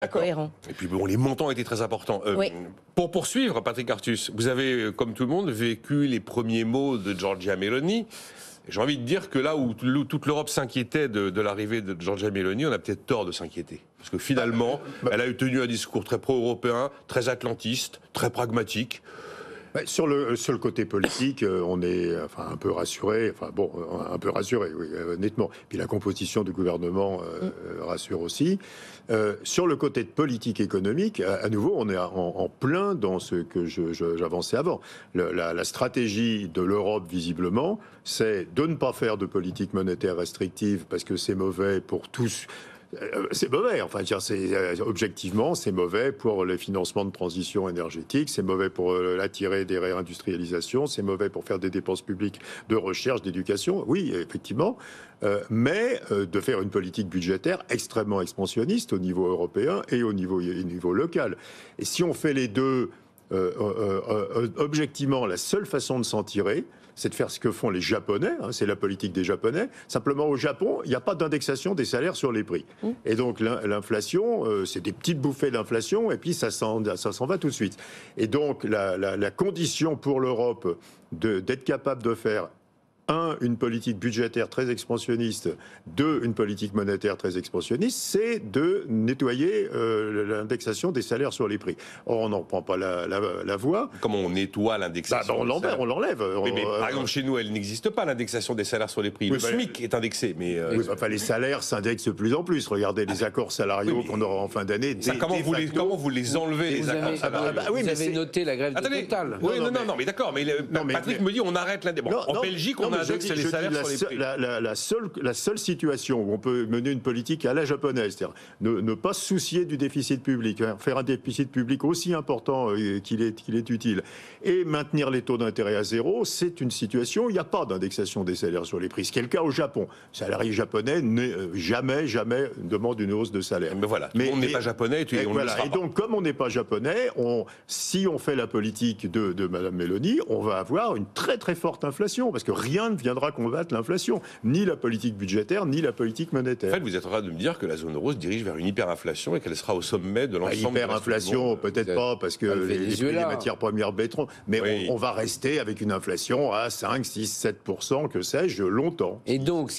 cohérent. Et puis bon, les montants étaient très importants. Oui. Pour poursuivre, Patrick Artus, vous avez, comme tout le monde, vécu les premiers mots de Giorgia Meloni. J'ai envie de dire que là où toute l'Europe s'inquiétait de l'arrivée de Giorgia Meloni, on a peut-être tort de s'inquiéter. Parce que finalement, elle a tenu un discours très pro-européen, très atlantiste, très pragmatique. Sur le côté politique, on est un peu rassuré, oui, honnêtement. Puis la composition du gouvernement rassure aussi. Sur le côté de politique économique, à nouveau, on est en plein dans ce que j'avançais avant. La stratégie de l'Europe, visiblement, c'est de ne pas faire de politique monétaire restrictive parce que c'est mauvais pour tous. C'est mauvais, objectivement, c'est mauvais pour les financements de transition énergétique, c'est mauvais pour attirer des réindustrialisations, c'est mauvais pour faire des dépenses publiques de recherche, d'éducation, oui, effectivement, mais de faire une politique budgétaire extrêmement expansionniste au niveau européen et au niveau local. Et si on fait les deux, objectivement, la seule façon de s'en tirer, c'est de faire ce que font les Japonais, c'est la politique des Japonais. Simplement, au Japon, il n'y a pas d'indexation des salaires sur les prix. Et donc, l'inflation, c'est des petites bouffées d'inflation, et puis ça s'en va tout de suite. Et donc, la condition pour l'Europe d'être capable de faire une politique budgétaire très expansionniste, une politique monétaire très expansionniste, c'est de nettoyer l'indexation des salaires sur les prix. Or, on n'en prend pas la voie. Comment on nettoie l'indexation? On l'enlève. Mais par exemple, chez nous, elle n'existe pas, l'indexation des salaires sur les prix. Le SMIC est indexé, mais... les salaires s'indexent de plus en plus. Regardez les accords salariaux qu'on aura en fin d'année. Comment vous les enlevez, les accords salariaux? Vous avez noté la grève de Total. Non, mais d'accord. Mais Patrick me dit, on arrête l'indexation. En Belgique, on indexe les salaires sur les prix. La seule situation où on peut mener une politique à la japonaise, c'est-à-dire ne pas se soucier du déficit public, faire un déficit public aussi important qu'il est utile, et maintenir les taux d'intérêt à zéro, c'est une situation où il n'y a pas d'indexation des salaires sur les prix. Ce qui est le cas au Japon. Le salarié japonais jamais demande une hausse de salaire. Mais voilà, on n'est pas japonais et on ne le sera pas. Et donc, comme on n'est pas japonais, si on fait la politique de Mme Meloni, on va avoir une très très forte inflation, parce que rien ne viendra combattre l'inflation, ni la politique budgétaire, ni la politique monétaire. En fait, vous êtes en train de me dire que la zone euro se dirige vers une hyperinflation et qu'elle sera au sommet de l'ensemble de hyperinflation, peut-être pas, parce que les prix des matières premières baisseront, mais on va rester avec une inflation à 5, 6, 7%, que sais-je, longtemps. Et donc,